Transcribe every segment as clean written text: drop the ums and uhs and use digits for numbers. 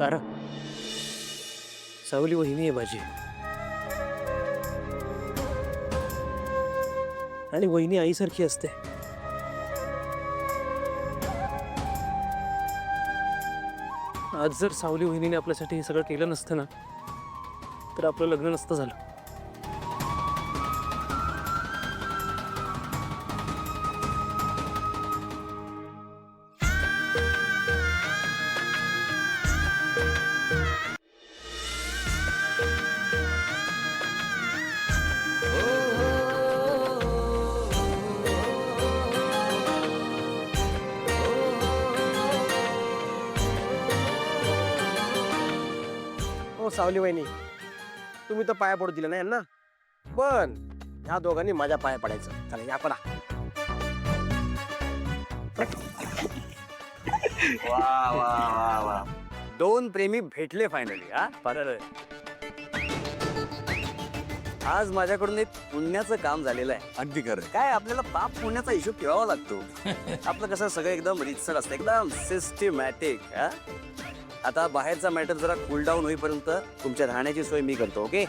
तारा, सावली वहिनी आहे माझी आणि वहिनी आईसारखी असते. आज जर सावली वहिनीने आपल्यासाठी हे सगळं केलं नसतं ना, तर आपलं लग्न नसतं झालं. हो सावली वहिनी, तुम्ही तर पाया पडू दिला ना यांना, पण ह्या दोघांनी माझ्या पाया पडायचं. चला या पडा. वा वा वा वा, दोन प्रेमी भेटले फायनली. हा बरं, आज माझ्याकडून एक पुण्याचं काम झालेलं आहे. अगदी खरं. काय आपल्याला पाप पुण्याचा हिशोब ठेवावा लागतो. आपलं कसं सगळं एकदम रितसर असतं, एकदम सिस्टमॅटिक. हा आता बाहेरचा मॅटर जरा कूल डाऊन होईपर्यंत तुमच्या राहण्याची सोय मी करतो. ओके?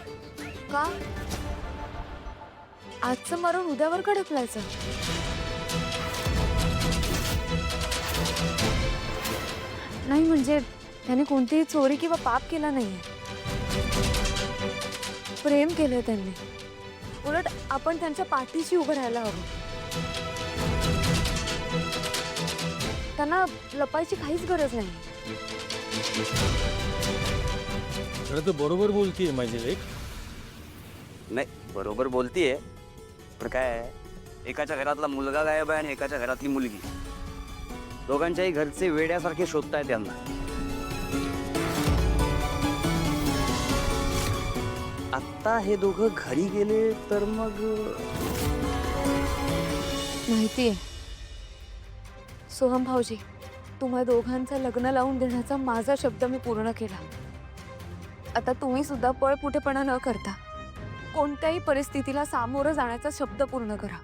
का आजचं मारून उद्यावर का ढकलायचं? नाही म्हणजे त्याने कोणतीही चोरी किंवा पाप केला नाहीये. प्रेम केलंय त्यांनी. उलट आपण त्यांच्या पाठीशी उभं राहायला हवं. त्यांना लपायची काहीच गरज नाही. खरं तर बरोबर बोलतीये माझी लेक. नाही, बरोबर बोलतीये, पण काय आहे, एकाच्या घरातला मुलगा गायब आहे आणि एकाच्या घरातली मुलगी. दोघांच्याही घरचे वेड्यासारखे शोधताय त्यांना. आत्ता हे दोघं घरी गेले तर मग माहितीये सोहम भाऊजी, तुम्हा दोघांचं लग्न लावून देण्याचा माझा शब्द मी पूर्ण केला. आता तुम्ही सुद्धा पळपुटेपणा न करता कोणत्याही परिस्थितीला सामोरं जाण्याचा शब्द पूर्ण करा.